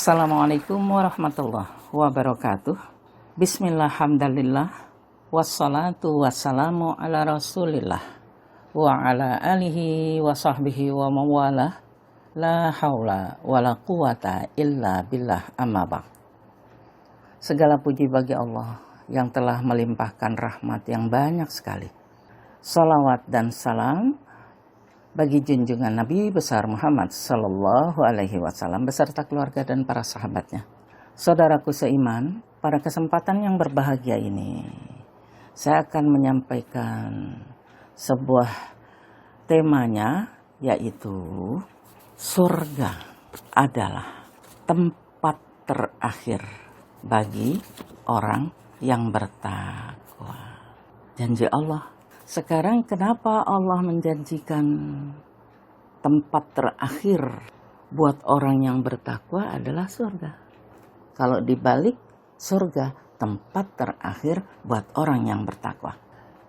Assalamualaikum warahmatullahi wabarakatuh. Bismillah, hamdalillah, wassalatu wassalamu ala rasulillah wa ala alihi wa sahbihi wa mawalah. La haula wa la quwata illa billah, amma ba'd. Segala puji bagi Allah yang telah melimpahkan rahmat yang banyak sekali. Salawat dan salam bagi junjungan Nabi besar Muhammad Sallallahu Alaihi Wasallam beserta keluarga dan para sahabatnya. Saudaraku seiman, pada kesempatan yang berbahagia ini, saya akan menyampaikan sebuah temanya, yaitu surga adalah tempat terakhir bagi orang yang bertakwa. Janji Allah. Sekarang kenapa Allah menjanjikan tempat terakhir buat orang yang bertakwa adalah surga? Kalau dibalik, surga tempat terakhir buat orang yang bertakwa.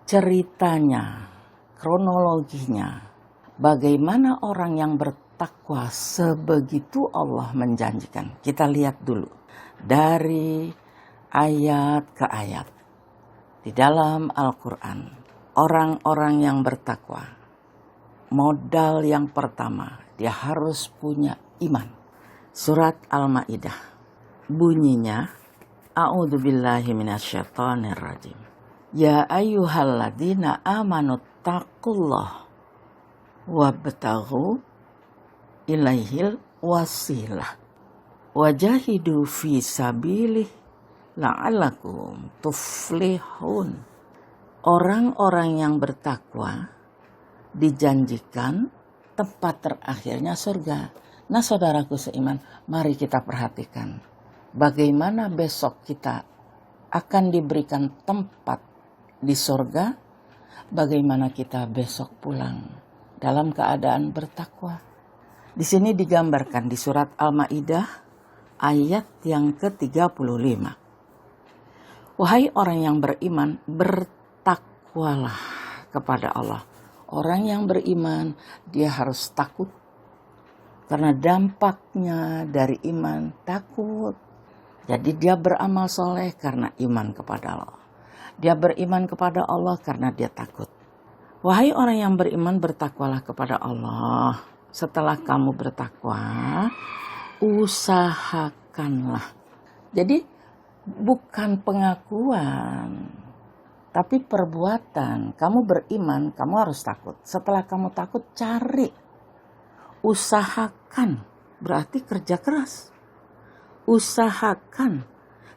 Ceritanya, kronologinya, bagaimana orang yang bertakwa sebegitu Allah menjanjikan. Kita lihat dulu dari ayat ke ayat di dalam Al-Quran. Orang-orang yang bertakwa, modal yang pertama, dia harus punya iman. Surat Al-Maidah, bunyinya, A'udzubillahi minasyaitonirrajim. Ya ayyuhalladzina amanu taqullah wabtaghu ilaihil wasilah wajahidu fi sabilih la'allakum tuflihun. Orang-orang yang bertakwa dijanjikan tempat terakhirnya surga. Nah, saudaraku seiman, mari kita perhatikan bagaimana besok kita akan diberikan tempat di surga, bagaimana kita besok pulang dalam keadaan bertakwa. Di sini digambarkan di surat Al-Maidah ayat yang ke-35. Wahai orang yang beriman, bertakwalah kepada Allah. Orang yang beriman, dia harus takut. Karena dampaknya dari iman, takut. Jadi dia beramal soleh karena iman kepada Allah. Dia beriman kepada Allah karena dia takut. Wahai orang yang beriman, bertakwalah kepada Allah. Setelah kamu bertakwa, usahakanlah. Jadi bukan pengakuan, tapi perbuatan. Kamu beriman, kamu harus takut. Setelah kamu takut, cari. Usahakan, berarti kerja keras. Usahakan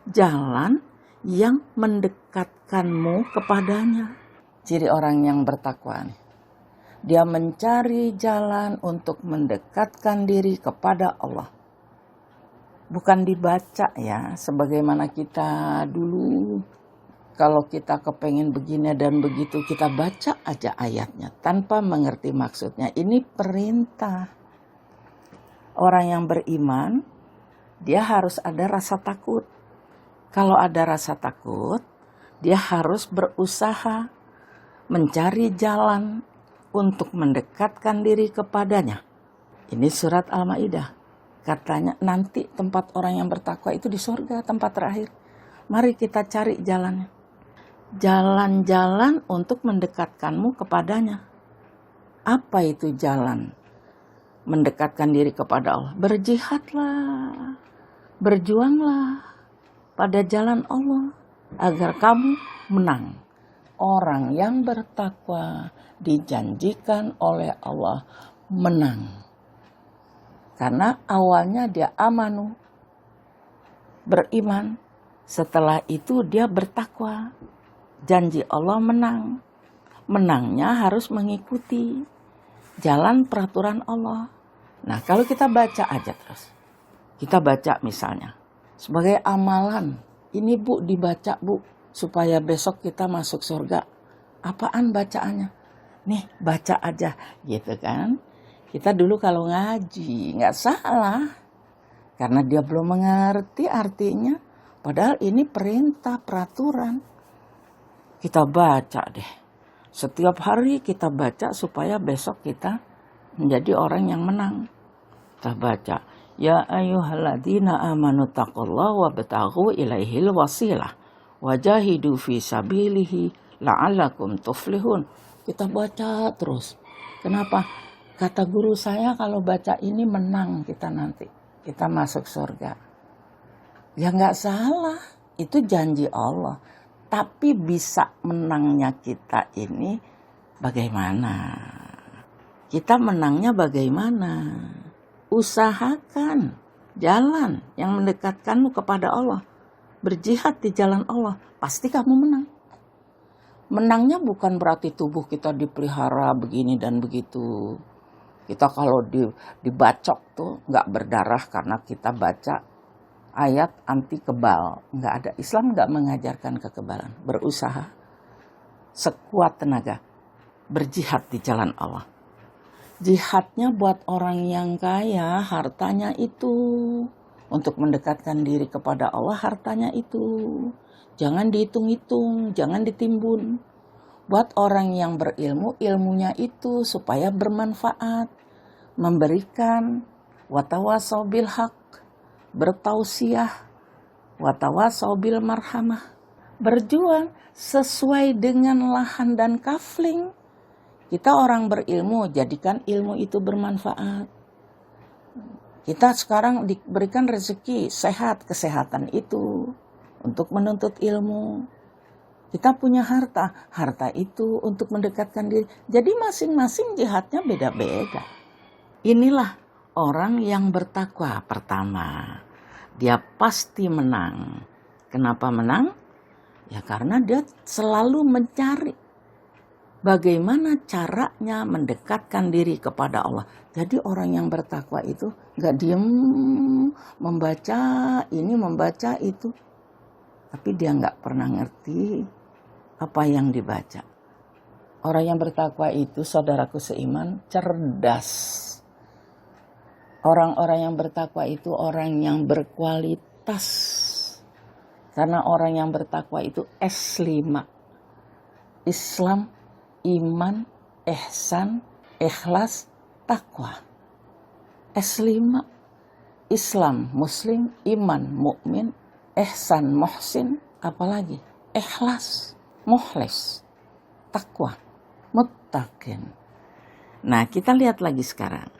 jalan yang mendekatkanmu kepadanya. Ciri orang yang bertakwa nih. Dia mencari jalan untuk mendekatkan diri kepada Allah. Bukan dibaca ya, sebagaimana kita dulu. Kalau kita kepengen begini dan begitu, kita baca aja ayatnya tanpa mengerti maksudnya. Ini perintah. Orang yang beriman, dia harus ada rasa takut. Kalau ada rasa takut, dia harus berusaha mencari jalan untuk mendekatkan diri kepadanya. Ini surat Al-Maidah. Katanya nanti tempat orang yang bertakwa itu di surga, tempat terakhir. Mari kita cari jalannya. Jalan-jalan untuk mendekatkanmu kepadanya. Apa itu jalan mendekatkan diri kepada Allah? Berjihadlah, berjuanglah pada jalan Allah agar kamu menang. Orang yang bertakwa dijanjikan oleh Allah menang. Karena awalnya dia amanu, beriman. Setelah itu dia bertakwa. Janji Allah menang. Menangnya harus mengikuti jalan peraturan Allah. Nah, kalau kita baca aja terus. Kita baca misalnya. Sebagai amalan. Ini Bu, dibaca Bu. Supaya besok kita masuk surga. Apaan bacaannya? Nih, baca aja. Gitu kan. Kita dulu kalau ngaji, nggak salah. Karena dia belum mengerti artinya. Padahal ini perintah, peraturan. Kita baca deh. Setiap hari kita baca supaya besok kita menjadi orang yang menang. Kita baca. Ya ayyuhalladzina amanu taqullaha wabtaghu ilaihil wasilah wajahidu fi sabilihi la'allakum tuflihun. Kita baca terus. Kenapa? Kata guru saya kalau baca ini menang kita nanti. Kita masuk surga. Ya nggak salah. Itu janji Allah. Tapi bisa menangnya kita ini bagaimana? Kita menangnya bagaimana? Usahakan jalan yang mendekatkanmu kepada Allah. Berjihad di jalan Allah. Pasti kamu menang. Menangnya bukan berarti tubuh kita dipelihara begini dan begitu. Kita kalau dibacok tuh nggak berdarah karena kita baca ayat anti kebal. Nggak ada. Islam nggak mengajarkan kekebalan. Berusaha sekuat tenaga. Berjihad di jalan Allah. Jihadnya buat orang yang kaya, hartanya itu. Untuk mendekatkan diri kepada Allah, hartanya itu. Jangan dihitung-hitung, jangan ditimbun. Buat orang yang berilmu, ilmunya itu supaya bermanfaat. Memberikan, watawasau bil haq, bertausiah, watawasau bil marhamah. Berjuang sesuai dengan lahan dan kafling. Kita orang berilmu, jadikan ilmu itu bermanfaat. Kita sekarang diberikan rezeki, sehat, kesehatan itu untuk menuntut ilmu. Kita punya harta itu untuk mendekatkan diri. Jadi masing-masing jihadnya beda-beda. Inilah orang yang bertakwa pertama. Dia pasti menang. Kenapa menang? Ya karena dia selalu mencari bagaimana caranya mendekatkan diri kepada Allah. Jadi orang yang bertakwa itu gak diem membaca ini, membaca itu. Tapi dia gak pernah ngerti apa yang dibaca. Orang yang bertakwa itu, saudaraku seiman, cerdas. Orang-orang yang bertakwa itu orang yang berkualitas. Karena orang yang bertakwa itu S5. Islam, iman, ihsan, ikhlas, takwa. S5. Islam, muslim, iman, mukmin, ihsan, muhsin, apalagi? Ikhlas, mukhlis, takwa, muttaqin. Nah, kita lihat lagi sekarang.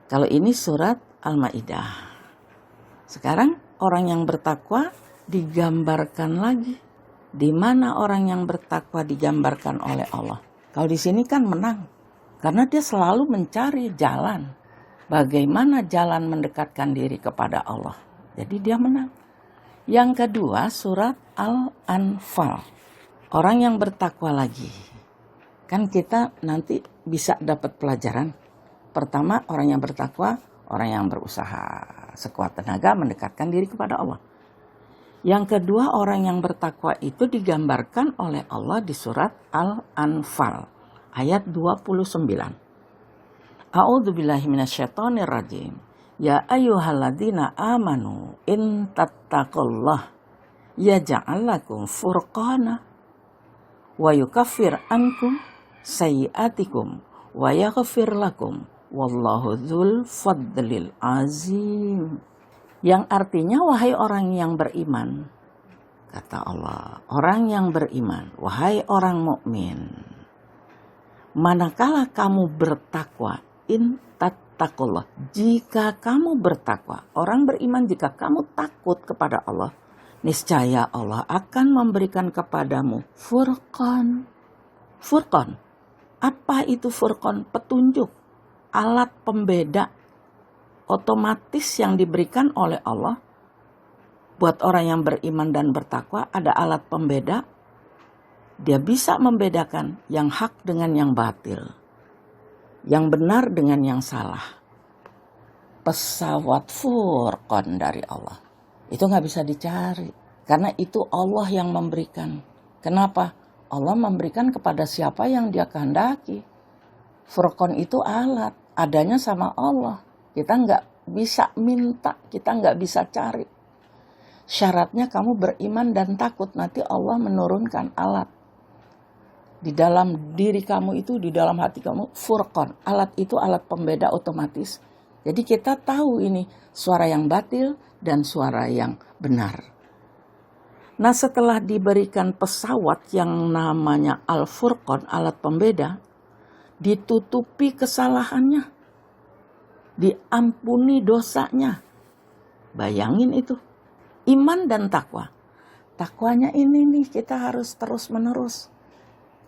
Kalau ini surat Al-Maidah. Sekarang orang yang bertakwa digambarkan lagi. Di mana orang yang bertakwa digambarkan oleh Allah? Kalau di sini kan menang. Karena dia selalu mencari jalan. Bagaimana jalan mendekatkan diri kepada Allah. Jadi dia menang. Yang kedua surat Al-Anfal. Orang yang bertakwa lagi. Kan kita nanti bisa dapat pelajaran. Pertama orang yang bertakwa, orang yang berusaha sekuat tenaga mendekatkan diri kepada Allah. Yang kedua orang yang bertakwa itu digambarkan oleh Allah di surat Al-Anfal ayat 29. A'udzubillahi minasyaitonirrajim. Ya ayyuhalladzina amanu in tattaqullah yaj'al lakum furqana wa yukaffir ankum sayyi'atikum wa yaghfir lakum wallahu dzul fadlil azim. Yang artinya wahai orang yang beriman, kata Allah, orang yang beriman, wahai orang mukmin, manakala kamu bertakwa, in tattaqullah, jika kamu bertakwa, orang beriman jika kamu takut kepada Allah, niscaya Allah akan memberikan kepadamu furqan. Furqan, apa itu furqan? Petunjuk, alat pembeda otomatis yang diberikan oleh Allah buat orang yang beriman dan bertakwa. Ada alat pembeda. Dia bisa membedakan yang hak dengan yang batil, yang benar dengan yang salah. Pesawat furqan dari Allah itu gak bisa dicari, karena itu Allah yang memberikan. Kenapa? Allah memberikan kepada siapa yang dia kehendaki. Furqan itu alat, adanya sama Allah. Kita nggak bisa minta, kita nggak bisa cari. Syaratnya kamu beriman dan takut, nanti Allah menurunkan alat. Di dalam diri kamu itu, di dalam hati kamu, furqan. Alat itu alat pembeda otomatis. Jadi kita tahu ini suara yang batil dan suara yang benar. Nah, setelah diberikan pesawat yang namanya Al-Furqan, alat pembeda, ditutupi kesalahannya, diampuni dosanya. Bayangin itu, iman dan takwa. Takwanya ini nih kita harus terus menerus.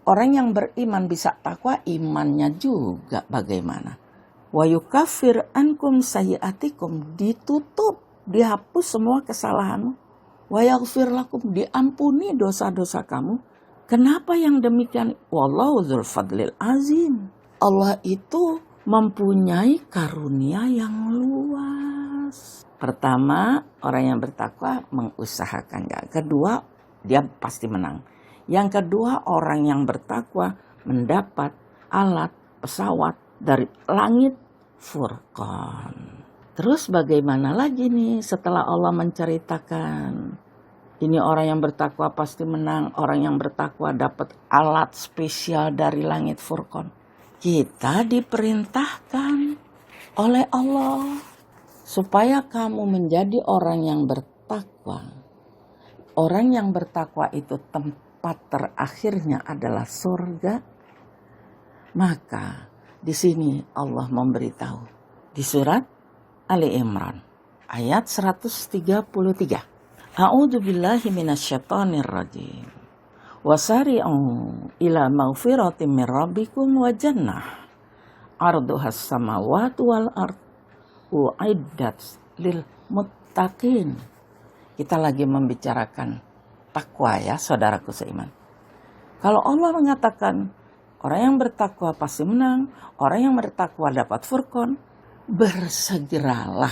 Orang yang beriman bisa takwa, imannya juga bagaimana? Wa yukaffir ankum sayyi'atikum, ditutup, dihapus semua kesalahanmu. Wa yaghfir lakum, diampuni dosa-dosa kamu. Kenapa yang demikian? Wallahu dzul fadlil azim. Allah itu mempunyai karunia yang luas. Pertama, orang yang bertakwa mengusahakan. Kedua, dia pasti menang. Yang kedua, orang yang bertakwa mendapat alat pesawat dari langit Furqan. Terus bagaimana lagi nih setelah Allah menceritakan ini orang yang bertakwa pasti menang, orang yang bertakwa dapat alat spesial dari langit Furqan. Kita diperintahkan oleh Allah supaya kamu menjadi orang yang bertakwa. Orang yang bertakwa itu tempat terakhirnya adalah surga. Maka di sini Allah memberitahu di surat Ali Imran ayat 133. A'udzu billahi minasyaitonir rajim. Wasari'u ila maghfiratin min rabbikum wa jannah 'arduhas samawati wal ard u'iddat lil muttaqin. Kita lagi membicarakan takwa ya, saudaraku seiman. Kalau Allah mengatakan orang yang bertakwa pasti menang, orang yang bertakwa dapat Furqan, bersegeralah.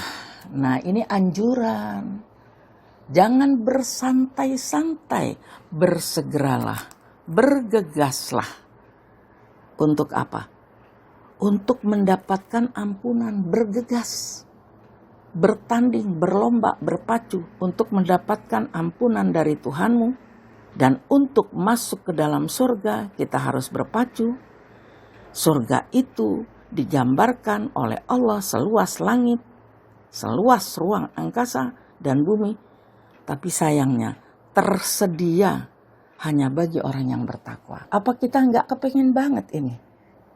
Nah, ini anjuran. Jangan bersantai-santai, bersegeralah, bergegaslah. Untuk apa? Untuk mendapatkan ampunan, bergegas. Bertanding, berlomba, berpacu untuk mendapatkan ampunan dari Tuhanmu. Dan untuk masuk ke dalam surga kita harus berpacu. Surga itu digambarkan oleh Allah seluas langit, seluas ruang angkasa dan bumi. Tapi sayangnya tersedia hanya bagi orang yang bertakwa. Apa kita nggak kepengen banget ini?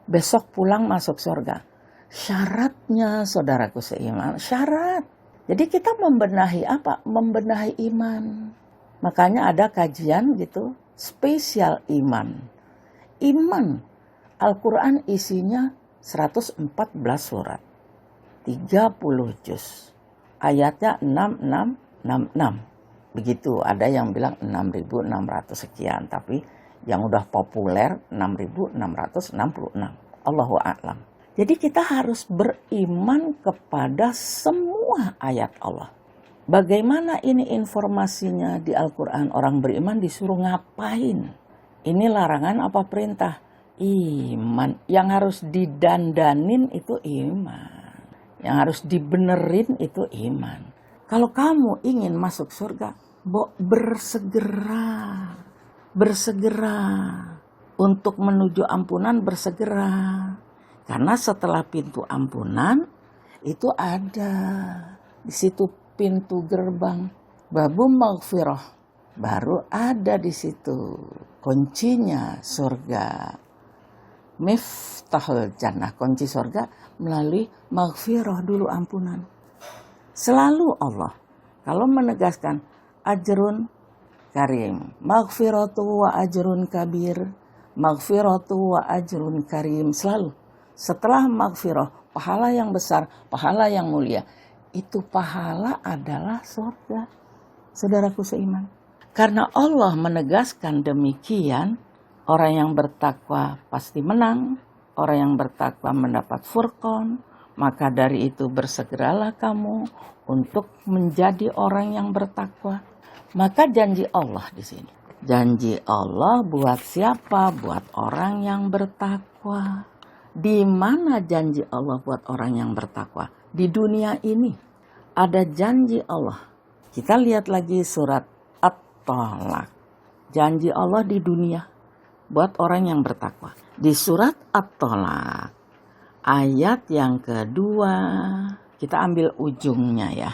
Besok pulang masuk surga. Syaratnya saudaraku seiman, syarat. Jadi kita membenahi apa? Membenahi iman. Makanya ada kajian gitu, spesial iman. Iman, Al-Quran isinya 114 surat, 30 juz. Ayatnya 6666. Begitu, ada yang bilang 6.600 sekian, tapi yang udah populer 6.666. Allahu a'lam. Jadi kita harus beriman kepada semua ayat Allah. Bagaimana ini informasinya di Al-Quran? Orang beriman disuruh ngapain? Ini larangan apa perintah? Iman. Yang harus didandanin itu iman. Yang harus dibenerin itu iman. Kalau kamu ingin masuk surga, bersegera. Bersegera. Untuk menuju ampunan bersegera. Karena setelah pintu ampunan itu ada di situ pintu gerbang babum maghfirah, baru ada di situ kuncinya surga. Miftahul jannah, kunci surga melalui maghfirah dulu, ampunan. Selalu Allah kalau menegaskan ajrun karim, maghfiratu wa ajrun kabir, maghfiratu wa ajrun karim, selalu. Setelah maghfirah, pahala yang besar, pahala yang mulia. Itu pahala adalah surga. Saudaraku seiman. Karena Allah menegaskan demikian, orang yang bertakwa pasti menang. Orang yang bertakwa mendapat Furqan. Maka dari itu bersegeralah kamu untuk menjadi orang yang bertakwa. Maka janji Allah di sini. Janji Allah buat siapa? Buat orang yang bertakwa. Di mana janji Allah buat orang yang bertakwa? Di dunia ini ada janji Allah. Kita lihat lagi surat At-Talaq. Janji Allah di dunia buat orang yang bertakwa. Di surat At-Talaq Ayat yang kedua, kita ambil ujungnya ya.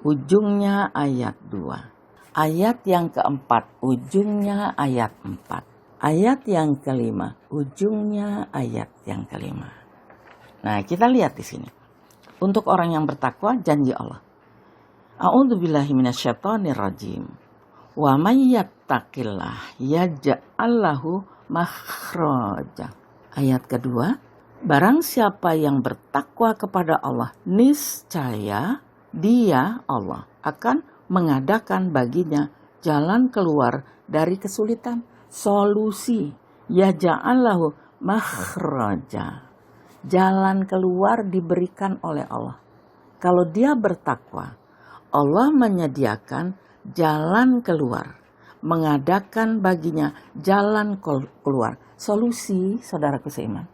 Ujungnya ayat 2. Ayat yang keempat, ujungnya ayat 4. Ayat yang kelima, ujungnya ayat yang kelima. Nah, kita lihat di sini. Untuk orang yang bertakwa, janji Allah. A'udzubillahi minasyaitonirrajim. Wa may yattaqillah yaj'al lahu makhraja. Ayat kedua, barang siapa yang bertakwa kepada Allah, niscaya Dia Allah akan mengadakan baginya jalan keluar dari kesulitan, solusi. Yaj'al lahu makhraja. Jalan keluar diberikan oleh Allah. Kalau dia bertakwa, Allah menyediakan jalan keluar, mengadakan baginya jalan keluar. Solusi, saudaraku seiman.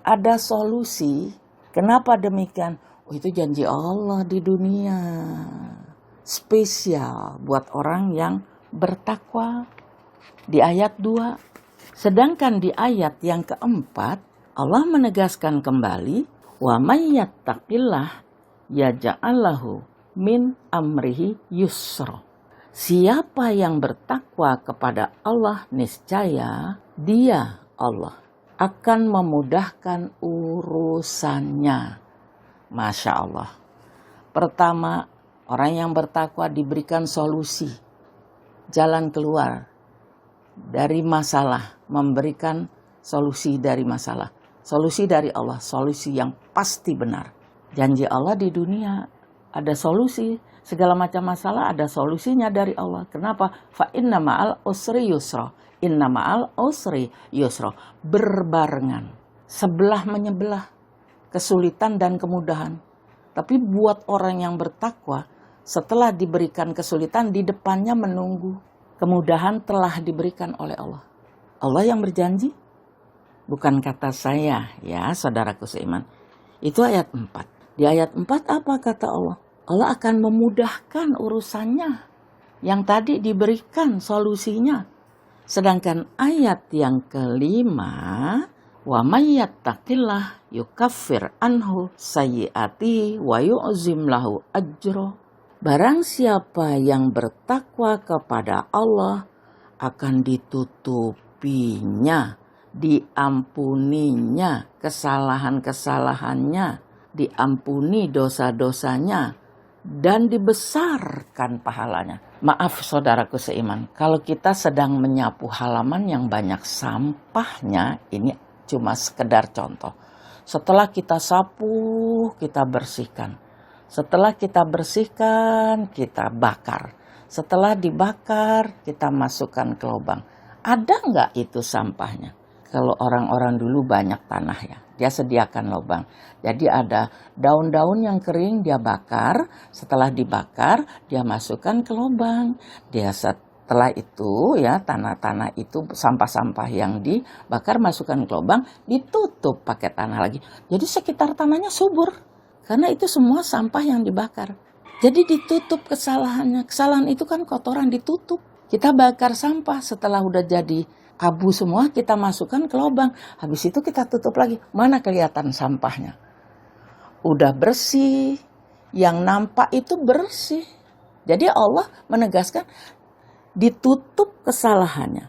Ada solusi. Kenapa demikian? Oh, itu janji Allah di dunia. Spesial buat orang yang bertakwa. Di ayat 2. Sedangkan di ayat yang keempat, Allah menegaskan kembali, wa may yattaqillah yaj'al lahu min amrihi yusra. Siapa yang bertakwa kepada Allah, niscaya Dia Allah akan memudahkan urusannya. Masya Allah. Pertama, orang yang bertakwa diberikan solusi, jalan keluar dari masalah, memberikan solusi dari masalah. Solusi dari Allah, solusi yang pasti benar. Janji Allah di dunia ada solusi, segala macam masalah ada solusinya dari Allah. Kenapa? Fa inna ma'al usri yusra. Inna ma'al usri yusra. Berbarengan, sebelah menyebelah, kesulitan dan kemudahan. Tapi buat orang yang bertakwa, setelah diberikan kesulitan, di depannya menunggu kemudahan telah diberikan oleh Allah. Allah yang berjanji, bukan kata saya ya saudaraku seiman. Itu ayat 4. Di ayat 4 apa kata Allah? Allah akan memudahkan urusannya. Yang tadi diberikan solusinya. Sedangkan ayat yang kelima, wa may yattaqillah yukaffir anhu sayyi'atihi wa yu'zim lahu ajra. Barang siapa yang bertakwa kepada Allah akan ditutupinya, diampuninya kesalahan-kesalahannya, diampuni dosa-dosanya, dan dibesarkan pahalanya. Maaf saudaraku seiman, kalau kita sedang menyapu halaman yang banyak sampahnya, ini cuma sekedar contoh. Setelah kita sapu, kita bersihkan. Setelah kita bersihkan, kita bakar. Setelah dibakar, kita masukkan ke lubang. Ada nggak itu sampahnya? Kalau orang-orang dulu banyak tanah ya, dia sediakan lubang. Jadi ada daun-daun yang kering dia bakar, setelah dibakar dia masukkan ke lubang. Dia setelah itu ya tanah-tanah itu sampah-sampah yang dibakar masukkan ke lubang, ditutup pakai tanah lagi. Jadi sekitar tanahnya subur. Karena itu semua sampah yang dibakar. Jadi ditutup kesalahannya. Kesalahan itu kan kotoran ditutup. Kita bakar sampah setelah udah jadi abu semua kita masukkan ke lubang. Habis itu kita tutup lagi. Mana kelihatan sampahnya? Udah bersih. Yang nampak itu bersih. Jadi Allah menegaskan ditutup kesalahannya.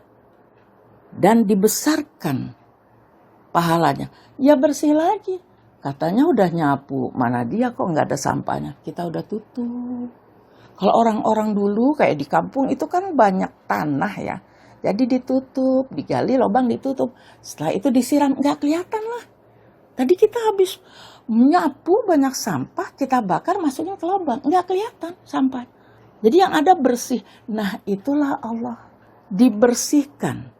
Dan dibesarkan pahalanya. Ya bersih lagi. Katanya udah nyapu, mana dia kok nggak ada sampahnya. Kita udah tutup. Kalau orang-orang dulu kayak di kampung itu kan banyak tanah ya. Jadi ditutup, digali lubang ditutup. Setelah itu disiram, nggak kelihatan lah. Tadi kita habis nyapu banyak sampah, kita bakar masukin ke lubang. Nggak kelihatan sampah. Jadi yang ada bersih. Nah itulah Allah. Dibersihkan.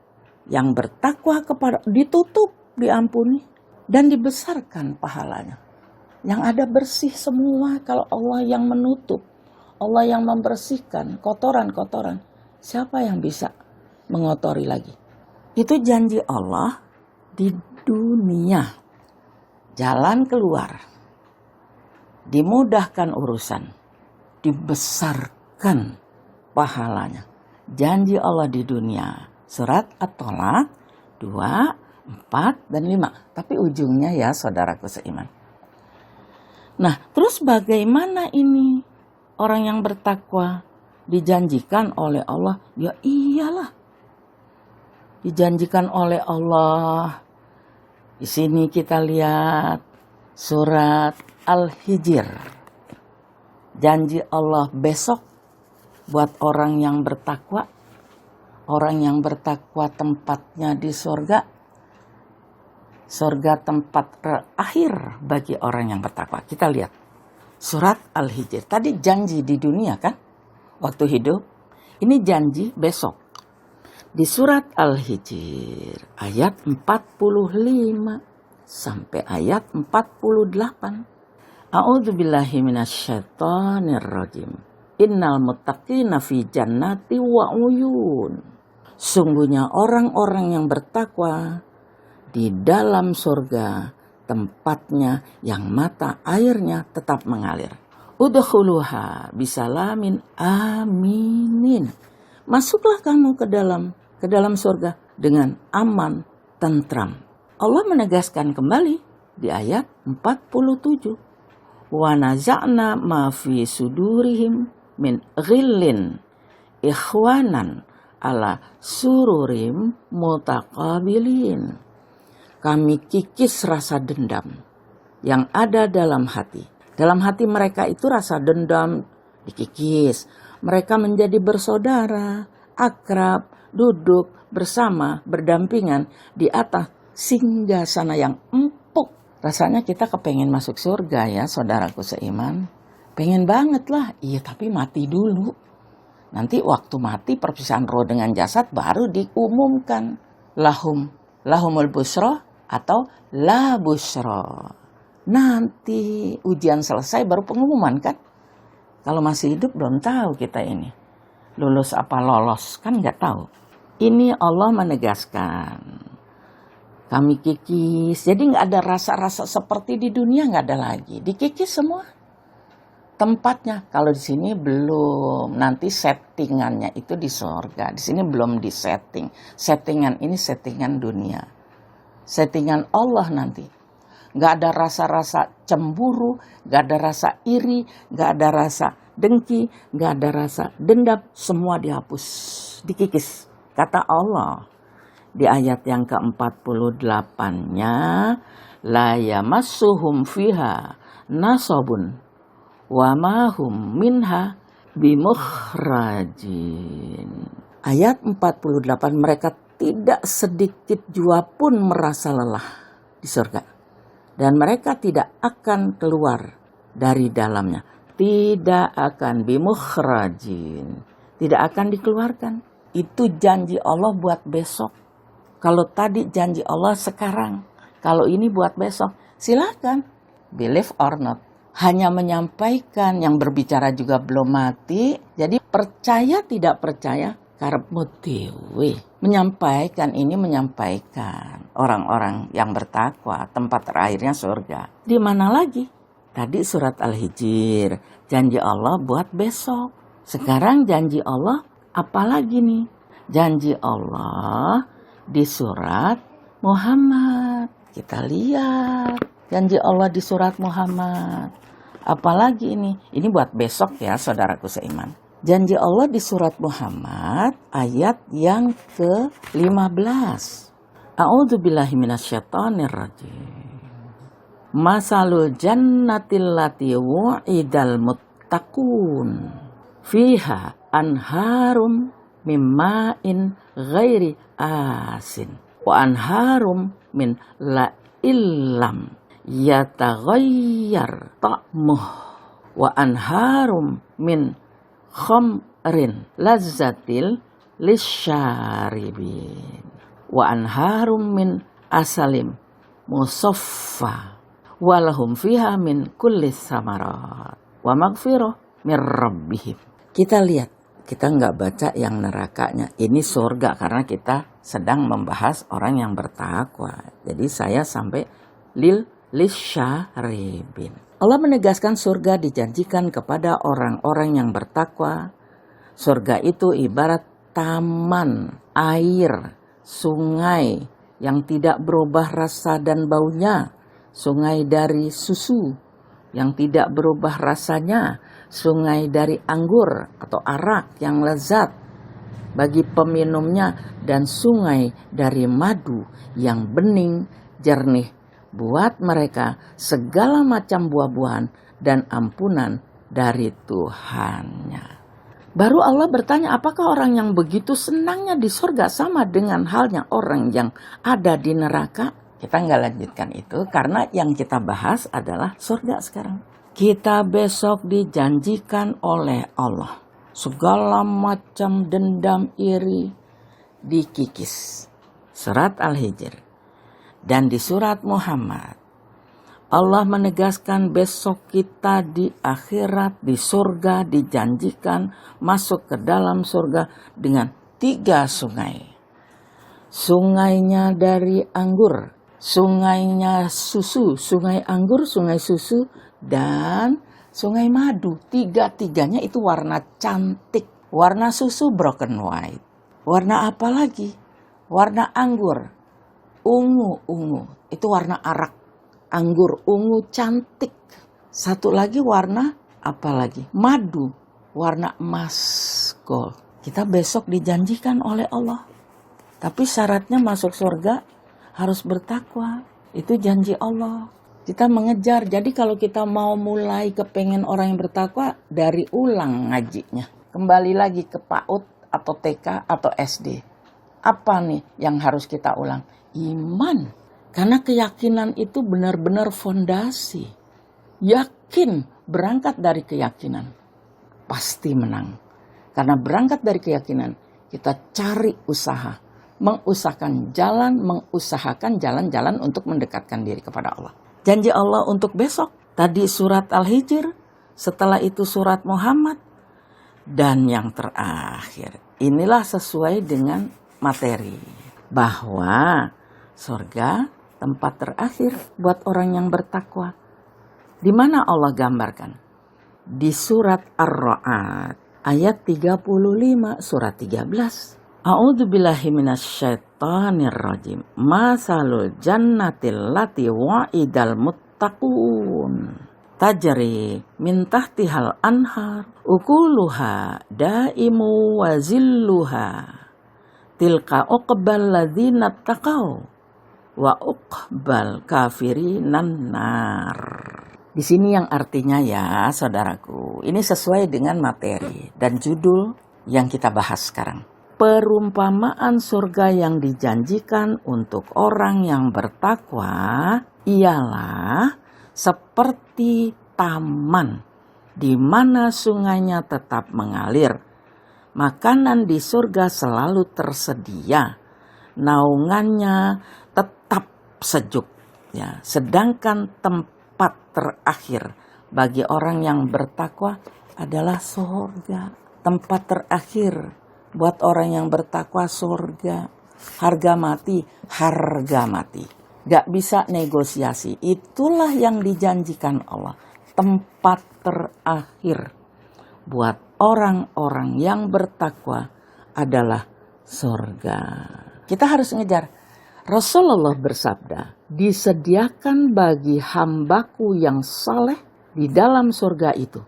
Yang bertakwa kepada, ditutup, diampuni. Dan dibesarkan pahalanya. Yang ada bersih semua kalau Allah yang menutup. Allah yang membersihkan kotoran-kotoran. Siapa yang bisa mengotori lagi? Itu janji Allah di dunia. Jalan keluar. Dimudahkan urusan. Dibesarkan pahalanya. Janji Allah di dunia. Surat At-Tolak 2, 4 dan 5. Tapi ujungnya ya saudaraku seiman. Nah, terus bagaimana ini orang yang bertakwa dijanjikan oleh Allah? Ya iyalah, dijanjikan oleh Allah. Di sini kita lihat surat Al-Hijr. Janji Allah besok buat orang yang bertakwa. Orang yang bertakwa tempatnya di surga. Surga tempat terakhir bagi orang yang bertakwa. Kita lihat surat Al-Hijr. Tadi janji di dunia kan, waktu hidup. Ini janji besok. Di surat Al-Hijr ayat 45 sampai ayat 48. A'udzubillahi minasyaitonirrajim. Innal muttaqina fi jannati wa uyun. Sungguhnya orang-orang yang bertakwa di dalam surga, tempatnya yang mata airnya tetap mengalir. Udkhuluha bisalamin aminin. Masuklah kamu ke dalam surga dengan aman, tentram. Allah menegaskan kembali di ayat 47. Wa naza'na ma fi sudurihim min ghillin ikhwanan ala sururim mutaqabilin. Kami kikis rasa dendam yang ada dalam hati. Dalam hati mereka itu rasa dendam dikikis. Mereka menjadi bersaudara, akrab, duduk bersama, berdampingan di atas singgasana yang empuk. Rasanya kita kepengen masuk surga ya saudaraku seiman. Pengen banget lah, iya tapi mati dulu. Nanti waktu mati perpisahan roh dengan jasad baru diumumkan. Lahumul busra atau la busra. Nanti ujian selesai baru pengumuman kan. Kalau masih hidup belum tahu kita ini. Lulus apa lolos kan nggak tahu. Ini Allah menegaskan. Kami kikis. Jadi nggak ada rasa-rasa seperti di dunia, nggak ada lagi. Dikikis semua. Tempatnya. Kalau di sini belum. Nanti settingannya itu di surga. Di sini belum disetting. Settingan ini settingan dunia. Settingan Allah nanti. Nggak ada rasa-rasa cemburu, nggak ada rasa iri, nggak ada rasa dengki, nggak ada rasa dendam. Semua dihapus, dikikis. Kata Allah di ayat yang ke-48-nya, la yamassuhum fiha nasabun wa ma hum minha bimukhrajin. Ayat 48, mereka tidak sedikit jua pun merasa lelah di surga. Dan mereka tidak akan keluar dari dalamnya. Tidak akan bimukhrajin. Tidak akan dikeluarkan. Itu janji Allah buat besok. Kalau tadi janji Allah sekarang. Kalau ini buat besok. Silakan. Believe or not. Hanya menyampaikan, yang berbicara juga belum mati. Jadi percaya tidak percaya. Karepmu dewe. Menyampaikan ini menyampaikan orang-orang yang bertakwa, tempat terakhirnya surga. Di mana lagi? Tadi surat Al-Hijr, janji Allah buat besok. Sekarang janji Allah apalagi nih? Janji Allah di surat Muhammad. Kita lihat janji Allah di surat Muhammad. Apalagi ini? Ini buat besok ya saudaraku seiman. Janji Allah di surat Muhammad ayat yang ke-15. A'udzubillahi minasyaitonirrajim. Masalul jannatil lati wu'idal muttaqun fiha anharum mimma'in ghairi asin wa anharum min la'illam yataghayyar ta'muh wa anharum min khamrin lazzatil lisyaribin wa anharum min asalim musaffa walahum fiha min kulli samarat wa maghfirah min rabbihim. Kita lihat, kita nggak baca yang nerakanya. Ini surga karena kita sedang membahas orang yang bertakwa. Jadi saya sampai lisyaribin. Allah menegaskan surga dijanjikan kepada orang-orang yang bertakwa. Surga itu ibarat taman, air, sungai yang tidak berubah rasa dan baunya, sungai dari susu yang tidak berubah rasanya, sungai dari anggur atau arak yang lezat bagi peminumnya, dan sungai dari madu yang bening jernih buat mereka segala macam buah-buahan dan ampunan dari Tuhannya. Baru Allah bertanya, apakah orang yang begitu senangnya di surga sama dengan halnya orang yang ada di neraka? Kita nggak lanjutkan itu karena yang kita bahas adalah surga sekarang. Kita besok dijanjikan oleh Allah segala macam dendam iri dikikis. Surat Al-Hijr. Dan di surat Muhammad, Allah menegaskan besok kita di akhirat, di surga, dijanjikan masuk ke dalam surga dengan 3 sungai. Sungainya dari anggur, sungainya susu, sungai anggur, sungai susu, dan sungai madu. 3-tiganya itu warna cantik. Warna susu broken white. Warna apa lagi? Warna anggur, ungu. Itu warna arak. Anggur ungu cantik. Satu lagi warna apa lagi? Madu, warna emas gold. Kita besok dijanjikan oleh Allah. Tapi syaratnya masuk surga harus bertakwa. Itu janji Allah. Kita mengejar. Jadi kalau kita mau mulai kepengen orang yang bertakwa, dari ulang ngajinya. Kembali lagi ke PAUD atau TK atau SD. Apa nih yang harus kita ulang? Iman. Karena keyakinan itu benar-benar fondasi. Yakin, berangkat dari keyakinan. Pasti menang. Karena berangkat dari keyakinan, kita cari usaha. Mengusahakan jalan-jalan untuk mendekatkan diri kepada Allah. Janji Allah untuk besok. Tadi surat Al-Hijr. Setelah itu surat Muhammad. Dan yang terakhir. Inilah sesuai dengan materi. Bahwa surga tempat terakhir buat orang yang bertakwa. Di mana Allah gambarkan? Di surat Ar-Ra'd ayat 35 surat 13. A'udzubillahi minasyaitonirrajim. Masalul jannatil lati wa'idal muttaqun. Tajri min tahtihal anhar. Ukuluha daimu wa zilluha. Tilka uqbal ladzina taqaw. Wa uqbal kafirinan nar. Di sini yang artinya ya saudaraku, ini sesuai dengan materi dan judul yang kita bahas sekarang. Perumpamaan surga yang dijanjikan untuk orang yang bertakwa ialah seperti taman di mana sungainya tetap mengalir. Makanan di surga selalu tersedia. Naungannya tetap sejuk, ya. Sedangkan tempat terakhir bagi orang yang bertakwa adalah surga. Tempat terakhir buat orang yang bertakwa surga. Harga mati. Gak bisa negosiasi. Itulah yang dijanjikan Allah. Tempat terakhir buat orang-orang yang bertakwa adalah surga. Kita harus ngejar. Rasulullah bersabda, disediakan bagi hambaku yang saleh di dalam surga itu.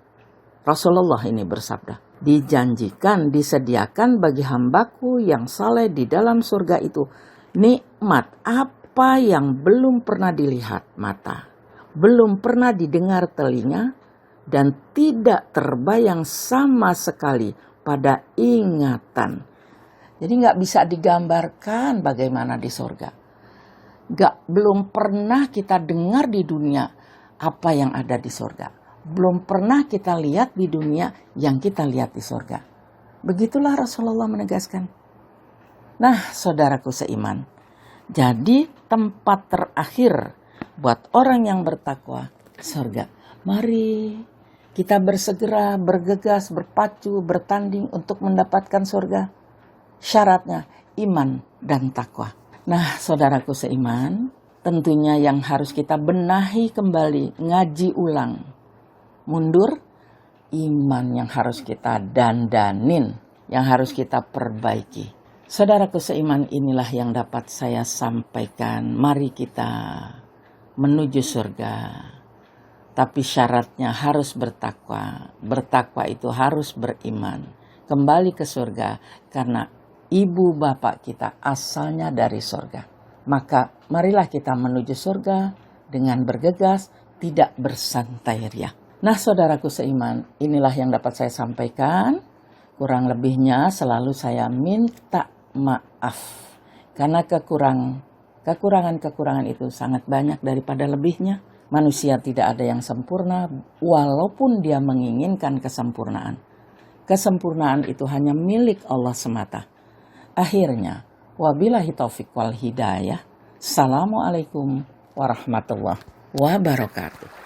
Rasulullah ini bersabda, disediakan bagi hambaku yang saleh di dalam surga itu nikmat apa yang belum pernah dilihat mata, belum pernah didengar telinga, dan tidak terbayang sama sekali pada ingatan. Jadi gak bisa digambarkan bagaimana di surga. Belum pernah kita dengar di dunia apa yang ada di surga. Belum pernah kita lihat di dunia yang kita lihat di surga. Begitulah Rasulullah menegaskan. Nah, saudaraku seiman. Jadi tempat terakhir buat orang yang bertakwa, surga. Mari kita bersegera, bergegas, berpacu, bertanding untuk mendapatkan surga. Syaratnya iman dan takwa. Nah, saudaraku seiman, tentunya yang harus kita benahi kembali, ngaji ulang. Mundur, iman yang harus kita dandanin, yang harus kita perbaiki. Saudaraku seiman, inilah yang dapat saya sampaikan. Mari kita menuju surga. Tapi syaratnya harus bertakwa. Bertakwa itu harus beriman. Kembali ke surga karena ibu bapak kita asalnya dari surga. Maka marilah kita menuju surga dengan bergegas, tidak bersantai ria. Nah saudaraku seiman, inilah yang dapat saya sampaikan. Kurang lebihnya selalu saya minta maaf. Karena kekurangan itu sangat banyak daripada lebihnya. Manusia tidak ada yang sempurna walaupun dia menginginkan kesempurnaan. Kesempurnaan itu hanya milik Allah semata. Akhirnya, wabillahi taufiq wal hidayah. Assalamualaikum warahmatullahi wabarakatuh.